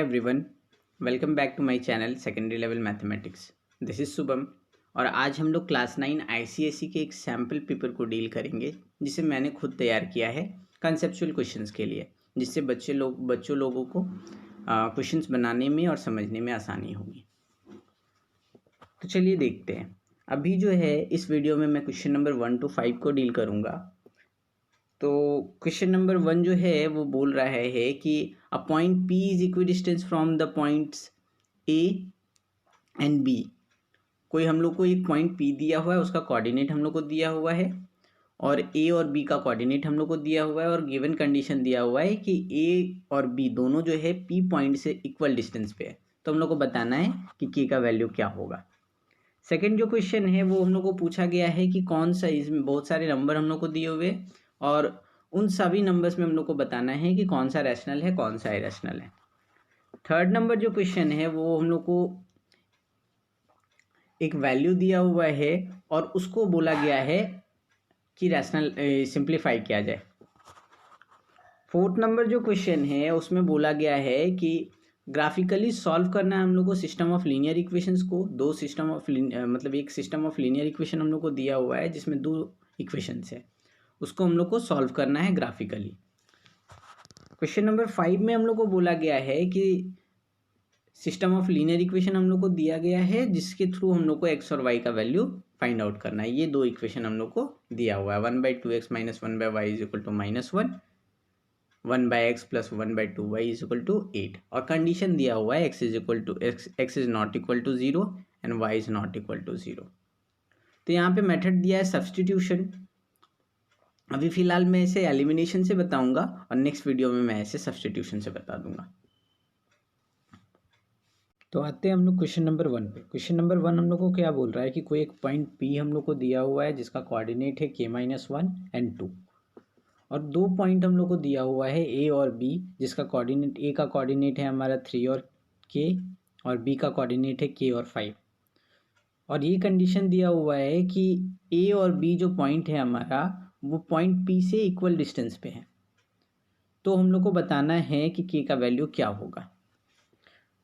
Everyone, welcome back to my channel secondary level mathematics. This is Shubham और आज हम लोग क्लास 9 आईसीएसई के एक सैम्पल पेपर को डील करेंगे जिसे मैंने खुद तैयार किया है कंसेप्चुअल क्वेश्चंस के लिए, जिससे बच्चों लोगों को क्वेश्चंस बनाने में और समझने में आसानी होगी। तो चलिए देखते हैं। अभी जो है इस वीडियो में मैं क्वेश्चन नंबर 1 to 5 को डील करूँगा। तो क्वेश्चन नंबर 1 जो है वो बोल रहा है कि a point P is equidistance from the points A and B। कोई हम लोग को एक पॉइंट P दिया हुआ है, उसका कोऑर्डिनेट हम लोग को दिया हुआ है और A और B का कोऑर्डिनेट हम लोग को दिया हुआ है और गिवन कंडीशन दिया हुआ है कि A और B दोनों जो है P पॉइंट से इक्वल डिस्टेंस पे है। तो हम लोग को बताना है कि K का वैल्यू क्या होगा। सेकेंड जो क्वेश्चन है वो हम लोग को पूछा गया है कि कौन सा, इसमें बहुत सारे नंबर हम लोग को दिए हुए और उन सभी नंबर्स में हम लोग को बताना है कि कौन सा रैशनल है, कौन सा इरेशनल है। थर्ड नंबर जो क्वेश्चन है वो हम लोग को एक वैल्यू दिया हुआ है और उसको बोला गया है कि रैशनल सिंप्लीफाई किया जाए। फोर्थ नंबर जो क्वेश्चन है उसमें बोला गया है कि ग्राफिकली सॉल्व करना है हम लोग को सिस्टम ऑफ लीनियर इक्वेशंस को। एक सिस्टम ऑफ लीनियर इक्वेशन हम लोग को दिया हुआ है जिसमें दो इक्वेशंस है, उसको हम लोग को सॉल्व करना है ग्राफिकली। क्वेश्चन नंबर 5 में हम लोग को बोला गया है कि सिस्टम ऑफ लीनियर इक्वेशन हम लोग को दिया गया है जिसके थ्रू हम लोग को एक्स और वाई का वैल्यू फाइंड आउट करना है। ये दो इक्वेशन हम लोग को दिया हुआ है, 1/2x minus 1/y is equal to -1, 1/x plus 1/2y is equal to 8 और कंडीशन दिया हुआ है x is not equal to 0 and y is not equal to 0। तो यहाँ पे मेथड दिया है सब्सटीट्यूशन। अभी फिलहाल मैं इसे एलिमिनेशन से बताऊंगा और नेक्स्ट वीडियो में मैं इसे सब्सटीट्यूशन से बता दूंगा। तो आते हैं हम लोग क्वेश्चन नंबर 1 पे। क्वेश्चन नंबर 1 हम लोग को क्या बोल रहा है कि कोई एक पॉइंट P हम लोग को दिया हुआ है जिसका कोऑर्डिनेट है k-1 एंड 2 और दो पॉइंट हम लोग को दिया हुआ है A और B जिसका कोऑर्डिनेट, A का कोऑर्डिनेट है हमारा 3 और K और B का कोऑर्डिनेट है K और 5 और ये कंडीशन दिया हुआ है कि A और B जो पॉइंट है हमारा वो पॉइंट P से इक्वल डिस्टेंस पे है। तो हम लोग को बताना है कि K का वैल्यू क्या होगा।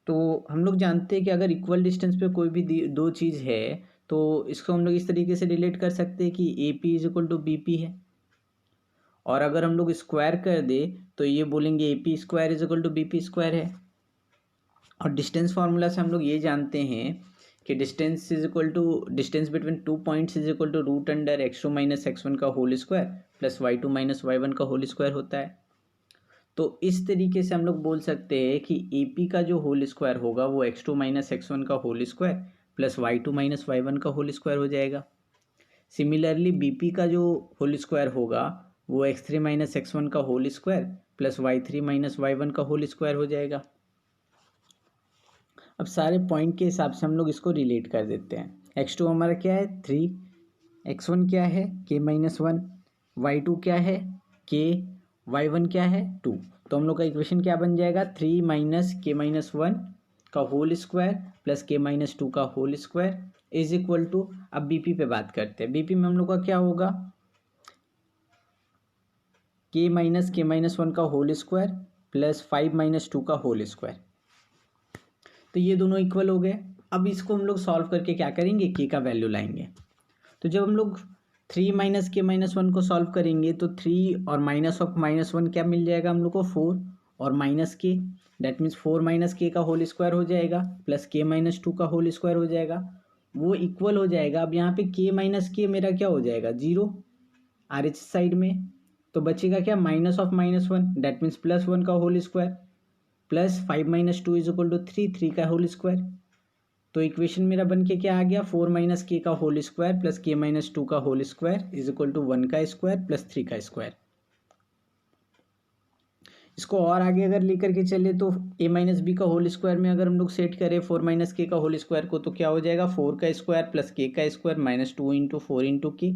तो हम लोग जानते हैं कि अगर इक्वल डिस्टेंस पे कोई भी दो चीज़ है तो इसको हम लोग इस तरीके से रिलेट कर सकते हैं कि AP is equal to BP है और अगर हम लोग स्क्वायर कर दे तो ये बोलेंगे AP square is equal to BP square है। और डिस्टेंस फार्मूला से हम लोग ये जानते हैं कि distance between two points is equal to √x2 minus x1 का whole square plus y2 minus y1 का होल स्क्वायर होता है। तो इस तरीके से हम लोग बोल सकते हैं कि AP का जो होल स्क्वायर होगा वो x2 माइनस x1 का whole square plus y2 minus y1 का होल स्क्वायर हो जाएगा। सिमिलरली BP का जो होल स्क्वायर होगा वो x3 माइनस x1 का whole square plus y3 minus y1 का होल स्क्वायर हो जाएगा। अब सारे पॉइंट के हिसाब से हम लोग इसको रिलेट कर देते हैं। x2 हमारा क्या है 3, x1 क्या है k-1, y2 क्या है k, y1 क्या है 2। तो हम लोग का इक्वेशन क्या बन जाएगा 3 माइनस k-1 का होल स्क्वायर प्लस k-2 का whole square is equal to, अब BP पे बात करते हैं। BP में हम लोग का क्या होगा k-1 का होल स्क्वायर प्लस 5-2 का होल स्क्वायर। तो ये दोनों इक्वल हो गए। अब इसको हम लोग सॉल्व करके क्या करेंगे, K का वैल्यू लाएंगे। तो जब हम लोग 3 माइनस k-1 को सॉल्व करेंगे तो 3 और माइनस ऑफ -1 क्या मिल जाएगा हम लोग को 4 और minus k, that means 4 minus k का होल स्क्वायर हो जाएगा प्लस k-2 का होल स्क्वायर हो जाएगा, वो इक्वल हो जाएगा। अब यहाँ पे k माइनस k मेरा क्या हो जाएगा 0 RHS साइड में, तो बचेगा क्या माइनस ऑफ -1 दैट मीन्स +1 का whole square plus 5-2 is equal to 3 का होल स्क्वायर। तो इक्वेशन मेरा बन के क्या आ गया 4 माइनस k का होल स्क्वायर प्लस k-2 का whole square is equal to 1 का स्क्वायर प्लस 3 का स्क्वायर। इसको और आगे अगर लेकर के चले तो a माइनस बी का होल स्क्वायर में अगर हम लोग सेट करें 4 माइनस k का होल स्क्वायर को तो क्या हो जाएगा 4 का स्क्वायर प्लस k का square minus 2 into 4 into k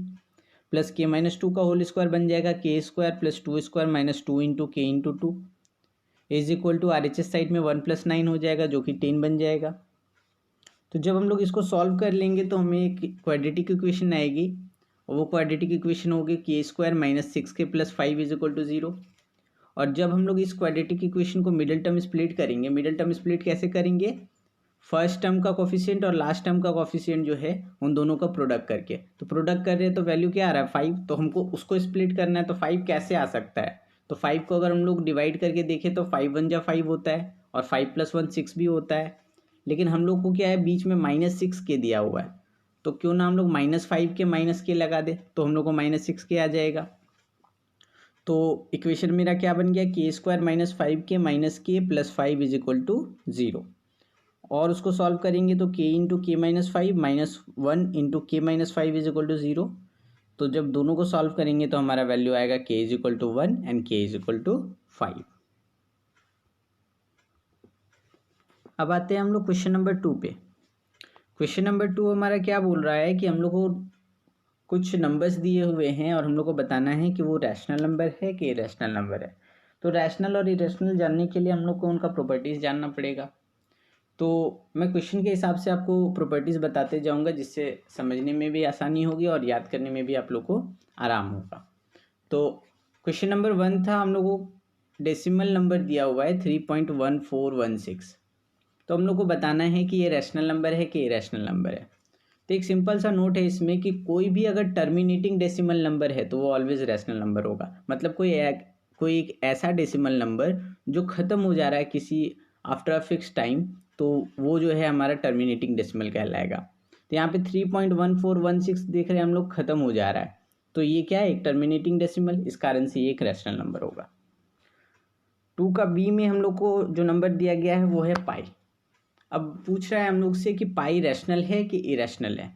plus k-2 का होल स्क्वायर बन जाएगा k square plus 2 square minus 2 into k into 2 is equal to RHS side में 1 + 9 हो जाएगा जो कि 10 बन जाएगा। तो जब हम लोग इसको सॉल्व कर लेंगे तो हमें एक क्वाड्रेटिक इक्वेशन आएगी और वो क्वाड्रेटिक इक्वेशन होगी k² - 6k + 5 is equal to 0 और जब हम लोग इस क्वाड्रेटिक इक्वेशन को मिडिल टर्म स्प्लिट करेंगे, मिडिल टर्म स्प्लिट कैसे करेंगे, फर्स्ट टर्म का कोफिशिएंट और लास्ट टर्म का कोफिशिएंट जो है उन दोनों का प्रोडक्ट करके, तो प्रोडक्ट कर रहे हैं तो वैल्यू क्या आ रहा है 5, तो हमको उसको स्प्लिट करना है। तो 5 कैसे आ सकता है, तो 5 को अगर हम लोग डिवाइड करके देखें तो 5 1 जा 5 होता है और 5 + 1 6 भी होता है, लेकिन हम लोग को क्या है बीच में -6 के दिया हुआ है, तो क्यों ना हम लोग -5 के माइनस के लगा दे, तो हम लोग को -6 के आ जाएगा। तो इक्वेशन मेरा क्या बन गया, k² - 5k - k + 5 = 0। और उसको सॉल्व करेंगे तो k × k - 5 -1 × k - 5 = 0। तो जब दोनों को सॉल्व करेंगे तो हमारा वैल्यू आएगा k = 1 एंड k = 5। अब आते हैं हम लोग क्वेश्चन नंबर 2 पे। क्वेश्चन नंबर 2 हमारा क्या बोल रहा है कि हम लोग को कुछ नंबर्स दिए हुए हैं और हम लोग को बताना है कि वो रैशनल नंबर है कि इरेशनल नंबर है। तो रैशनल और इरेशनल जानने के लिए हम लोग को उनका प्रॉपर्टीज़ जानना पड़ेगा। तो मैं क्वेश्चन के हिसाब से आपको प्रॉपर्टीज़ बताते जाऊंगा, जिससे समझने में भी आसानी होगी और याद करने में भी आप लोग को आराम होगा। तो क्वेश्चन नंबर 1 था, हम लोग को डेसिमल नंबर दिया हुआ है 3.1416। तो हम लोग को बताना है कि ये रैशनल नंबर है कि इरेशनल नंबर है। तो एक सिंपल सा नोट है इसमें कि कोई भी अगर टर्मिनेटिंग डेसिमल नंबर है तो वो ऑलवेज रैशनल नंबर होगा। मतलब कोई एक ऐसा डेसिमल नंबर जो ख़त्म हो जा रहा है किसी आफ्टर अ फिक्स टाइम, तो वो जो है हमारा टर्मिनेटिंग डेसिमल कहलाएगा। तो यहाँ पे 3.1416 देख रहे हैं हम लोग, ख़त्म हो जा रहा है, तो ये क्या है, एक टर्मिनेटिंग डेसिमल, इस कारण से ये एक रैशनल नंबर होगा। 2 का बी में हम लोग को जो नंबर दिया गया है वो है पाई। अब पूछ रहा है हम लोग से कि पाई रैशनल है कि इरेशनल है।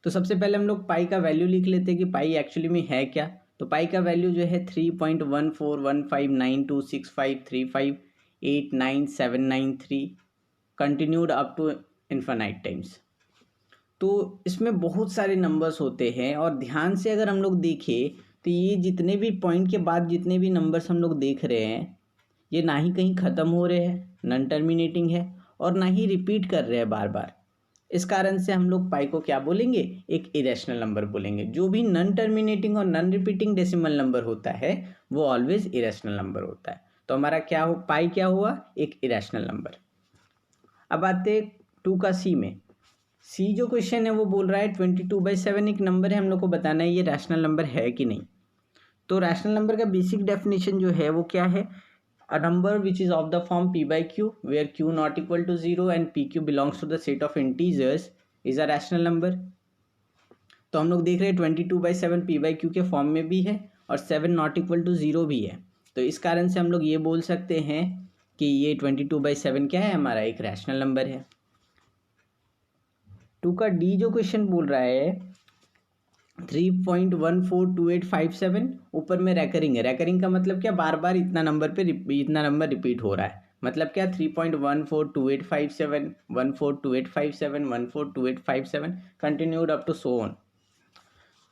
तो सबसे पहले हम लोग पाई का वैल्यू लिख लेते हैं कि पाई एक्चुअली में है क्या। तो पाई का वैल्यू जो है 3.1415926535899793 continued up to infinite times. तो इसमें बहुत सारे नंबर्स होते हैं और ध्यान से अगर हम लोग देखें तो ये जितने भी पॉइंट के बाद जितने भी नंबर्स हम लोग देख रहे हैं, ये ना ही कहीं ख़त्म हो रहे हैं, नॉन टर्मिनेटिंग है, और ना ही रिपीट कर रहे हैं बार बार। इस कारण से हम लोग पाई को क्या बोलेंगे, एक इरेशनल नंबर बोलेंगे। जो भी नॉन टर्मिनेटिंग और नॉन रिपीटिंग डेसिमल नंबर होता है वो ऑलवेज इरेशनल नंबर होता है। तो हमारा क्या हो, पाई क्या हुआ, एक इरेशनल नंबर। अब आते 2 का सी में। सी जो क्वेश्चन है वो बोल रहा है 22/7 एक नंबर है, हम लोग को बताना है ये रैशनल नंबर है कि नहीं। तो रैशनल नंबर का बेसिक डेफिनेशन जो है वो क्या है, a number which is of the form p by q where q not equal to 0 and pq belongs to the set of integers is a rational number। तो हम लोग देख रहे हैं 22/7 p by q के फॉर्म में भी है और 7 नॉट इक्वल टू 0 भी है। तो इस कारण से हम लोग ये बोल सकते हैं कि ये 22/7 क्या है, हमारा एक रैशनल नंबर है। 2 का डी जो क्वेश्चन बोल रहा है 3.142857, ऊपर में रैकरिंग है। रैकरिंग का मतलब क्या, बार बार इतना नंबर रिपीट हो रहा है। मतलब क्या, 3.142857 142857 142857 continued up to so on.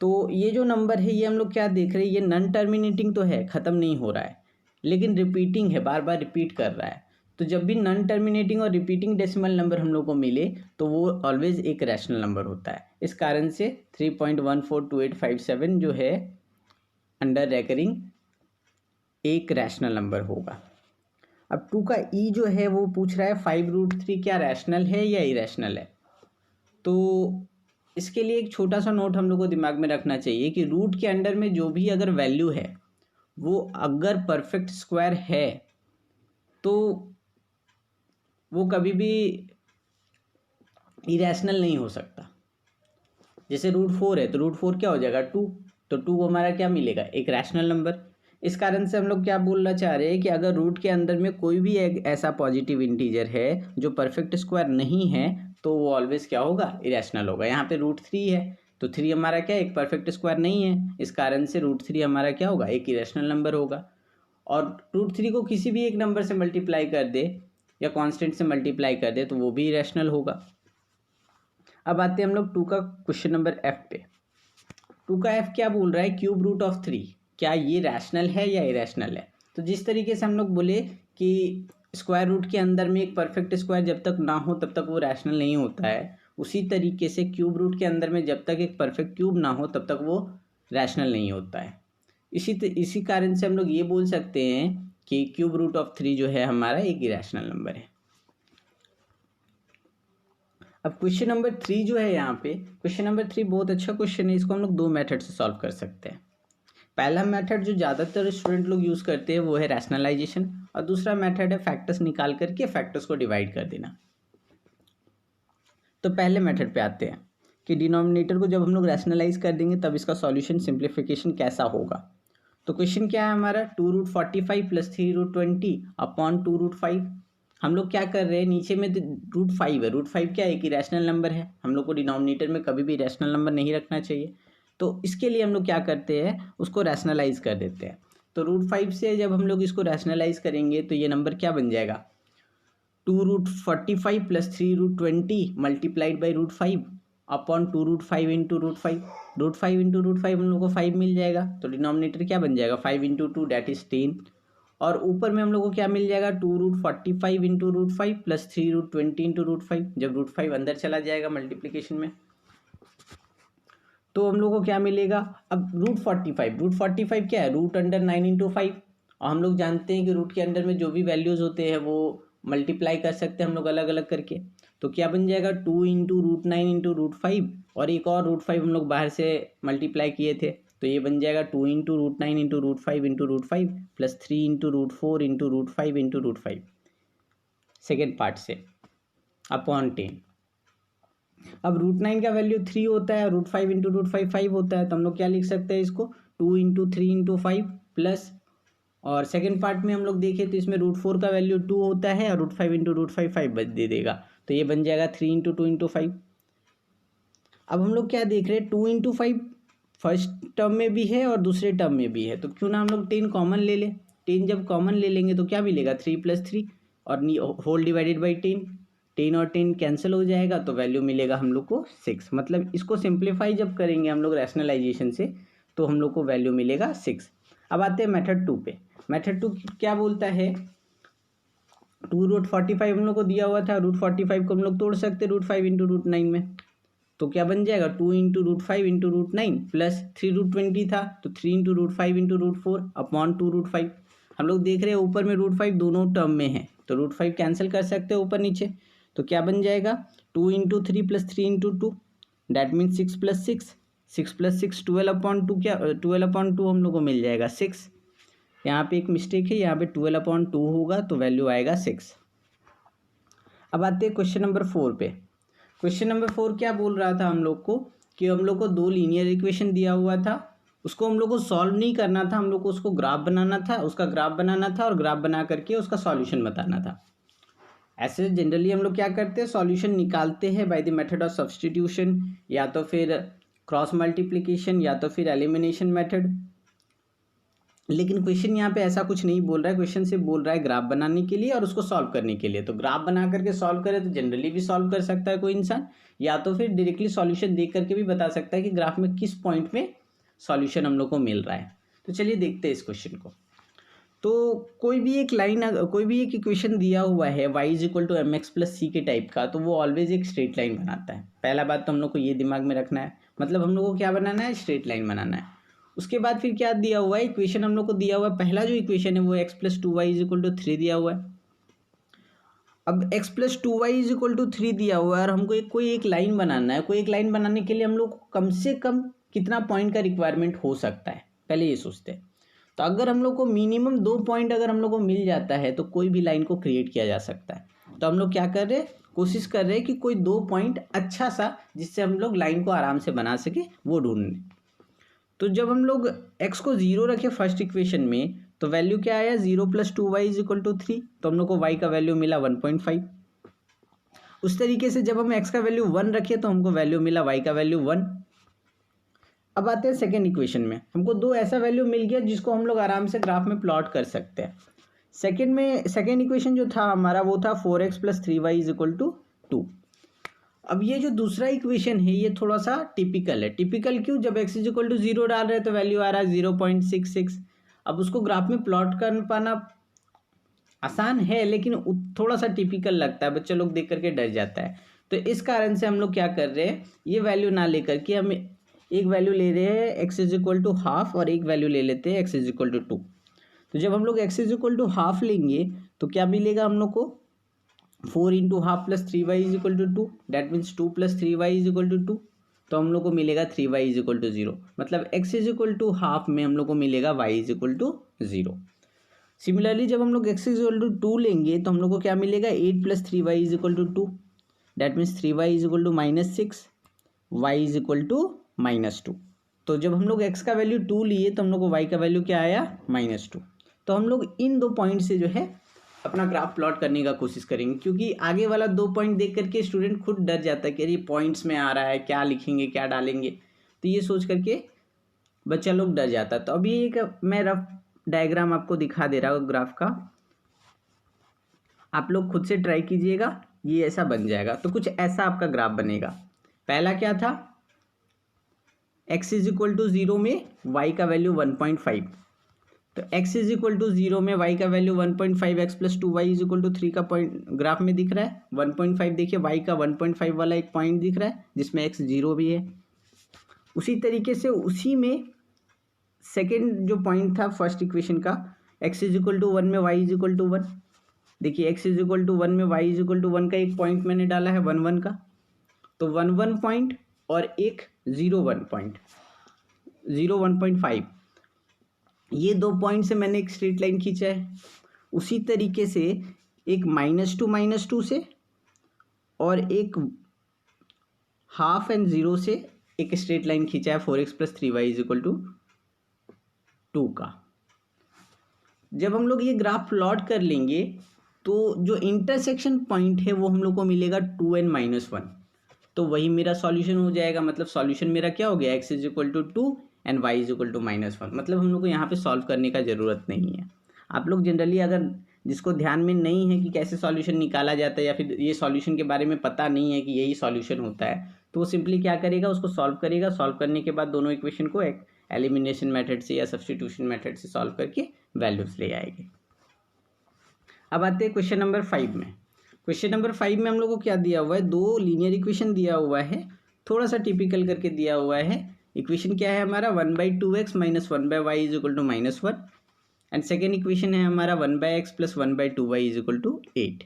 तो ये जो नंबर है ये हम लोग क्या देख रहे हैं, ये नॉन टर्मिनेटिंग तो है, ख़त्म नहीं हो रहा है, लेकिन रिपीटिंग है, बार बार रिपीट कर रहा है। तो जब भी नॉन टर्मिनेटिंग और रिपीटिंग डेसिमल नंबर हम लोग को मिले तो वो ऑलवेज एक रैशनल नंबर होता है। इस कारण से 3.142857 जो है अंडर रैकरिंग एक रैशनल नंबर होगा। अब 2 का ई जो है वो पूछ रहा है 5√3 क्या रैशनल है या इरेशनल है। तो इसके लिए एक छोटा सा नोट हम लोग को दिमाग में रखना चाहिए कि रूट के अंडर में जो भी अगर वैल्यू है वो अगर परफेक्ट स्क्वायर है तो वो कभी भी इरेशनल नहीं हो सकता। जैसे √4 है तो √4 क्या हो जाएगा 2, तो 2 हमारा क्या मिलेगा, एक रैशनल नंबर। इस कारण से हम लोग क्या बोलना चाह रहे हैं कि अगर रूट के अंदर में कोई भी एक ऐसा पॉजिटिव इंटीजर है जो परफेक्ट स्क्वायर नहीं है तो वो ऑलवेज क्या होगा, इरेशनल होगा। यहाँ पे √3 है तो 3 हमारा क्या, एक परफेक्ट स्क्वायर नहीं है, इस कारण से √3 हमारा क्या होगा, एक इरेशनल नंबर होगा। और √3 को किसी भी एक नंबर से मल्टीप्लाई कर दे या कांस्टेंट से मल्टीप्लाई कर दे तो वो भी इरेशनल होगा। अब आते हैं हम लोग 2 का क्वेश्चन नंबर एफ पे। 2 का एफ क्या बोल रहा है, √3 क्या ये रैशनल है या इरेशनल है। तो जिस तरीके से हम लोग बोले कि स्क्वायर रूट के अंदर में एक परफेक्ट स्क्वायर जब तक ना हो तब तक वो रैशनल नहीं होता है, उसी तरीके से क्यूब रूट के अंदर में जब तक एक परफेक्ट क्यूब ना हो तब तक वो रैशनल नहीं होता है। इसी कारण से हम लोग ये बोल सकते हैं कि क्यूब रूट ऑफ 3 जो है हमारा एक इरेशनल नंबर है। अब क्वेश्चन नंबर 3 जो है यहाँ पे, क्वेश्चन नंबर 3 बहुत अच्छा क्वेश्चन है। इसको हम लोग दो मेथड से सॉल्व कर सकते हैं। पहला मेथड जो ज़्यादातर स्टूडेंट लोग यूज़ करते हैं वो है रैशनलाइजेशन, और दूसरा मेथड है फैक्टर्स निकाल करके फैक्टर्स को डिवाइड कर देना। तो पहले मेथड पे आते हैं कि डिनोमिनेटर को जब हम लोग रैशनलाइज कर देंगे तब इसका सॉल्यूशन सिंप्लीफिकेशन कैसा होगा। तो क्वेश्चन क्या है हमारा, 2√45 + 3√20 अपॉन 2√5। हम लोग क्या कर रहे हैं, नीचे में √5 है। √5 क्या है, एक इरेशनल नंबर है। हम लोग को डिनोमिनेटर में कभी भी रैशनल नंबर नहीं रखना चाहिए। तो इसके लिए हम लोग क्या करते हैं, उसको रैशनलाइज कर देते हैं। तो √5 से जब हम लोग इसको रैशनलाइज करेंगे तो ये नंबर क्या बन जाएगा, 2√45 + 3√20 multiplied by √5 upon 2√5 into √5। √5 into √5 हम लोग को 5 मिल जाएगा। तो डिनोमिनेटर क्या बन जाएगा, 5 इंटू 2 दैट इज 10। और ऊपर में हम लोग को क्या मिल जाएगा, 2√45 इंटू √5 + 3√20 इंटू √5। जब √5 अंदर चला जाएगा मल्टीप्लीकेशन में तो हम लोग को क्या मिलेगा, अब √45 क्या है, √9 इंटू 5। और हम लोग जानते हैं कि रूट के अंदर में जो भी वैल्यूज़ होते हैं वो मल्टीप्लाई कर सकते हैं हम लोग अलग अलग करके। तो क्या बन जाएगा, 2 इंटू √9 इंटू √5, और एक और √5 हम लोग बाहर से मल्टीप्लाई किए थे। तो ये बन जाएगा 2 into √9 into √5 into √5 + 3 into √4 into √5 into √5 second part से अपॉन 10। अब √9 का वैल्यू 3 होता है, √5 इंटू √5 5 होता है। तो हम लोग क्या लिख सकते हैं इसको, 2 इंटू 3 इंटू 5 प्लस, और सेकेंड पार्ट में हम लोग देखें तो इसमें √4 का वैल्यू 2 होता है और √5 इंटू √5 5 दे देगा। तो ये बन जाएगा 3 इंटू 2 इंटू 5। अब हम लोग क्या देख रहे हैं, 2 इंटू 5 फर्स्ट टर्म में भी है और दूसरे टर्म में भी है। तो क्यों ना हम लोग 10 कॉमन ले लें। 10 जब कॉमन ले लेंगे तो क्या मिलेगा, 3 + 3 और होल डिवाइडेड बाई 10। 10 और 10 कैंसिल हो जाएगा तो वैल्यू मिलेगा हम लोग को 6। मतलब इसको सिंप्लीफाई जब करेंगे हम लोग रैशनलाइजेशन से तो हम लोग को वैल्यू मिलेगा 6। अब आते हैं मेथड 2 पे। मेथड 2 क्या बोलता है, 2√45 हम लोग को दिया हुआ था। √45 को हम लोग तोड़ सकते हैं √5 इंटू √9 में। तो क्या बन जाएगा, 2 इंटू √5 इंटू √9 प्लस 3√20 था तो 3 इंटू √5 इंटू √4 अपॉन 2√5। हम लोग देख रहे हैं ऊपर में √5 दोनों टर्म में है तो √5 कैंसिल कर सकते हैं ऊपर नीचे। तो क्या बन जाएगा, 2 इंटू 3 + 3 इंटू 2 डैट मीन 6 + 6, 6 + 6 12/2। क्या 12/2 हम लोग को मिल जाएगा 6। यहाँ पे एक मिस्टेक है, यहाँ पे 12/2 होगा तो वैल्यू आएगा 6। अब आते हैं क्वेश्चन नंबर 4 पे। क्वेश्चन नंबर 4 क्या बोल रहा था हम लोग को कि हम लोग को दो लीनियर इक्वेशन दिया हुआ था, उसको हम लोग को सॉल्व नहीं करना था, हम लोग को उसको ग्राफ बनाना था, उसका ग्राफ बनाना था और ग्राफ बना करके उसका सॉल्यूशन बताना था। ऐसे जनरली हम लोग क्या करते हैं, सॉल्यूशन निकालते हैं by the method of substitution, या तो फिर क्रॉस मल्टीप्लिकेशन, या तो फिर एलिमिनेशन मेथड। लेकिन क्वेश्चन यहाँ पे ऐसा कुछ नहीं बोल रहा है। क्वेश्चन सिर्फ बोल रहा है ग्राफ बनाने के लिए और उसको सॉल्व करने के लिए। तो ग्राफ बना करके सॉल्व करे तो जनरली भी सॉल्व कर सकता है कोई इंसान, या तो फिर डायरेक्टली सॉल्यूशन देख करके भी बता सकता है कि ग्राफ में किस पॉइंट में सॉल्यूशन हम लोग को मिल रहा है। तो चलिए देखते हैं इस क्वेश्चन को। तो कोई भी एक इक्वेशन दिया हुआ है y = mx + c के टाइप का, तो वो ऑलवेज एक स्ट्रेट लाइन बनाता है। पहला बात तो हम लोग को ये दिमाग में रखना है, मतलब हम लोग को क्या बनाना है, स्ट्रेट लाइन बनाना है। उसके बाद फिर क्या दिया हुआ है, इक्वेशन हम लोग को दिया हुआ है, पहला जो इक्वेशन है वो x + 2y = 3 दिया हुआ है। अब x + 2y = 3 दिया हुआ है और हमको कोई एक लाइन बनाना है। कोई एक लाइन बनाने के लिए हम लोग को कम से कम कितना पॉइंट का रिक्वायरमेंट हो सकता है, पहले ये सोचते हैं। तो अगर हम लोग को मिनिमम 2 पॉइंट अगर हम लोग को मिल जाता है तो कोई भी लाइन को क्रिएट किया जा सकता है। तो हम लोग क्या कर रहे हैं, कोशिश कर रहे हैं कि कोई 2 पॉइंट अच्छा सा जिससे हम लोग लाइन को आराम से बना सके वो ढूंढने। तो जब हम लोग x को 0 रखे फर्स्ट इक्वेशन में तो वैल्यू क्या आया, 0 + 2y = 3। तो हम लोग को y का वैल्यू मिला 1.5। उस तरीके से जब हम x का वैल्यू 1 रखे तो हमको वैल्यू मिला y का वैल्यू 1। अब आते हैं सेकेंड इक्वेशन में, हमको दो ऐसा वैल्यू मिल गया जिसको हम लोग आराम से ग्राफ में प्लॉट कर सकते हैं। सेकेंड इक्वेशन जो था हमारा वो था 4x + 3y = 2। अब ये जो दूसरा इक्वेशन है ये थोड़ा सा टिपिकल है। टिपिकल क्यों, जब x = 0 डाल रहे हैं तो वैल्यू आ रहा है 0.66। अब उसको ग्राफ में प्लॉट कर पाना आसान है लेकिन थोड़ा सा टिपिकल लगता है, बच्चे लोग देख करके डर जाता है। तो इस कारण से हम लोग क्या कर रहे हैं, ये वैल्यू ना लेकर के हम एक वैल्यू ले रहे हैं x is equal to half और एक वैल्यू ले लेते हैं एक्स इज इक्वल टू 2। तो जब हम लोग x is equal to half लेंगे तो क्या मिलेगा हम लोग को 4 into half plus 3y is equal to 2, that means 2 plus 3y is equal to 2। तो हम लोग को मिलेगा 3y इज इक्वल टू 0, मतलब x is equal to half में हम लोग को मिलेगा y is equal to 0। Similarly जब हम लोग x इज इक्वल टू 2 लेंगे तो हम लोग को क्या मिलेगा 8 plus 3y is equal to 2, that means 3y is equal to -6, y is equal to -2। तो जब हम लोग x का वैल्यू 2 लिए तो हम लोग को y का वैल्यू क्या आया -2। तो हम लोग इन दो पॉइंट से जो है अपना ग्राफ प्लॉट करने का कोशिश करेंगे, क्योंकि आगे वाला 2 पॉइंट देख करके स्टूडेंट खुद डर जाता है कि अरे पॉइंट्स में आ रहा है, क्या लिखेंगे क्या डालेंगे, तो ये सोच करके बच्चा लोग डर जाता है। तो अभी एक मैं रफ डायग्राम आपको दिखा दे रहा हूँ ग्राफ का, आप लोग खुद से ट्राई कीजिएगा, ये ऐसा बन जाएगा। तो कुछ ऐसा आपका ग्राफ बनेगा। पहला क्या था, x इज इक्वल टू 0 में y का वैल्यू 1.5, तो x इज इक्वल टू 0 में y का value 1.5 x plus 2y is equal to 3 का पॉइंट ग्राफ में दिख रहा है। 1.5 देखिए y का 1.5 वाला एक पॉइंट दिख रहा है जिसमें x 0 भी है। उसी तरीके से उसी में सेकेंड जो पॉइंट था फर्स्ट इक्वेशन का, x इज इक्वल टू 1 में y इज इक्वल टू 1, देखिए x इज इक्वल टू 1 में y इज इक्वल टू 1 का एक पॉइंट मैंने डाला है 1 1 का, तो 1 1 पॉइंट और एक 0 1 पॉइंट 0 1.5, ये 2 पॉइंट से मैंने एक स्ट्रेट लाइन खींचा है। उसी तरीके से एक -2 से और एक हाफ एंड 0 से एक स्ट्रेट लाइन खींचा है 4x plus 3y is equal to 2 का। जब हम लोग ये ग्राफ प्लॉट कर लेंगे तो जो इंटरसेक्शन पॉइंट है वो हम लोग को मिलेगा 2n - 1, तो वही मेरा सॉल्यूशन हो जाएगा। मतलब सॉल्यूशन मेरा क्या हो गया, x is equal to 2 and y is equal to -1। मतलब हम लोग को यहाँ पे सॉल्व करने का ज़रूरत नहीं है। आप लोग जनरली अगर जिसको ध्यान में नहीं है कि कैसे सॉल्यूशन निकाला जाता है या फिर ये सॉल्यूशन के बारे में पता नहीं है कि यही सॉल्यूशन होता है, तो वो सिंपली क्या करेगा, उसको सॉल्व करेगा। सॉल्व करने के बाद दोनों इक्वेशन को एक एलिमिनेशन मेथड से या सब्स्टिट्यूशन मेथड से सॉल्व करके वैल्यूज ले आएंगे। अब आते हैं क्वेश्चन नंबर 5 में। क्वेश्चन नंबर 5 में हम लोग को क्या दिया हुआ है, 2 लीनियर इक्वेशन दिया हुआ है, थोड़ा सा टिपिकल करके दिया हुआ है। इक्वेशन क्या है हमारा 1/2x minus 1/y is equal to -1 and second equation है हमारा 1/x plus 1/2y is equal to 8।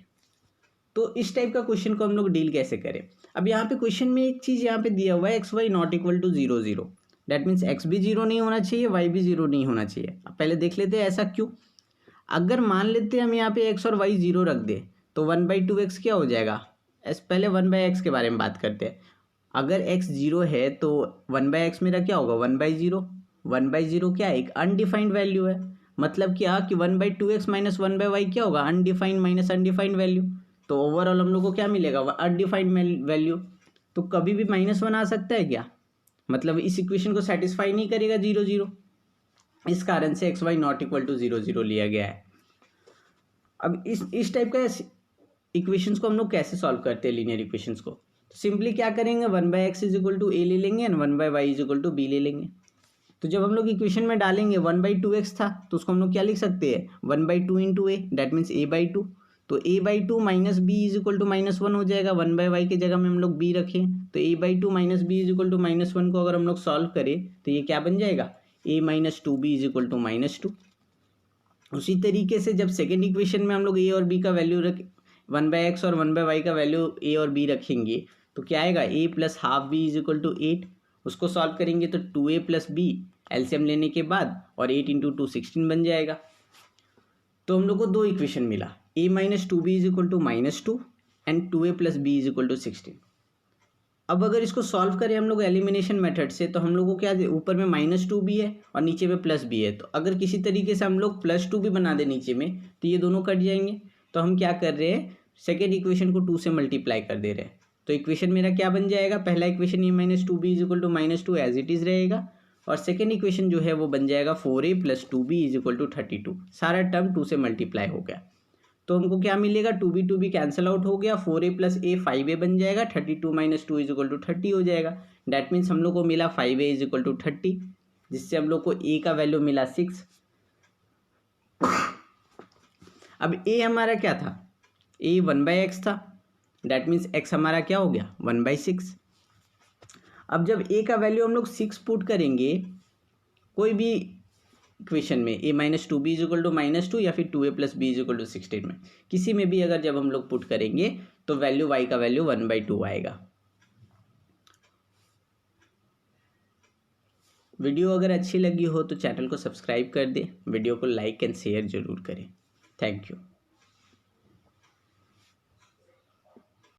तो इस टाइप का क्वेश्चन को हम लोग डील कैसे करें। अब यहाँ पे क्वेश्चन में एक चीज़ यहाँ पे दिया हुआ है x y not equal to 0 0, that means x भी 0 नहीं होना चाहिए, वाई भी 0 नहीं होना चाहिए। अब पहले देख लेते हैं ऐसा क्यों। अगर मान लेते हैं हम यहाँ पे एक्स और वाई 0 रख दे तो 1/2x क्या हो जाएगा। पहले 1/x के बारे में बात करते हैं। अगर x 0 है तो 1/x मेरा क्या होगा 1/0। 1/0 क्या है, एक अनडिफाइंड वैल्यू है। मतलब क्या कि 1/2x माइनस 1/y क्या होगा, अनडिफाइंड माइनस अनडिफाइंड वैल्यू। तो ओवरऑल हम लोग को क्या मिलेगा, अनडिफाइंड वैल्यू। तो कभी भी -1 आ सकता है क्या, मतलब इस इक्वेशन को सेटिस्फाई नहीं करेगा 0 0। इस कारण से x y not equal to 0 0 लिया गया है। अब इस टाइप का इक्वेशंस को हम लोग कैसे सॉल्व करते हैं लीनियर इक्वेशंस को। तो सिंपली क्या करेंगे 1/x is equal to a ले लेंगे and 1/y is equal to B ले लेंगे। तो जब हम लोग इक्वेशन में डालेंगे 1/2x था तो उसको हम लोग क्या लिख सकते हैं 1/2 into A, that means a/2। तो a/2 minus B is equal to -1 हो जाएगा। 1/y की जगह में हम लोग b रखें तो a/2 minus B is equal to -1 को अगर हम लोग सॉल्व करें तो ये क्या बन जाएगा a minus 2b is equal to -2। उसी तरीके से जब सेकेंड इक्वेशन में हम लोग a और b का वैल्यू रख 1/x और 1/y का वैल्यू a और b रखेंगे तो क्या आएगा a plus half b is equal to 8। उसको सॉल्व करेंगे तो 2a प्लस b एलसीएम लेने के बाद और 8 इंटू 2 16 बन जाएगा। तो हम लोग को 2 इक्वेशन मिला, a minus 2b is equal to -2 and 2a plus b is equal to 16। अब अगर इसको सॉल्व करें हम लोग एलिमिनेशन मेथड से तो हम लोग को क्या ऊपर में -2 भी है और नीचे में प्लस भी है। तो अगर किसी तरीके से हम लोग +2 भी बना दें नीचे में तो ये दोनों कट जाएंगे। तो हम क्या कर रहे हैं सेकेंड इक्वेशन को 2 से मल्टीप्लाई कर दे रहे हैं। तो इक्वेशन मेरा क्या बन जाएगा, पहला equation a minus 2b is equal to -2 as it is रहेगा और सेकेंड इक्वेशन जो है वो बन जाएगा 4a plus 2b is equal to 32। सारा टर्म 2 से मल्टीप्लाई हो गया तो हमको क्या मिलेगा 2b कैंसिल आउट हो गया, 4a प्लस a 5a बन जाएगा, 32 माइनस 2 इज इक्वल टू 30 हो जाएगा। डैट मीन्स हम लोग को मिला 5a इज इक्वल टू 30, जिससे हम लोग को a का वैल्यू मिला 6। अब a हमारा क्या था, a 1/x था, डैट मीन्स x हमारा क्या हो गया 1/6। अब जब ए का वैल्यू हम लोग 6 पुट करेंगे कोई भी इक्वेशन में, a-2b=-2 या फिर 2a+b=16 में, किसी में भी अगर जब हम लोग पुट करेंगे तो वैल्यू y का वैल्यू 1/2 आएगा। वीडियो अगर अच्छी लगी हो तो चैनल को सब्सक्राइब कर दे, वीडियो को लाइक एंड शेयर जरूर करें। Thank you.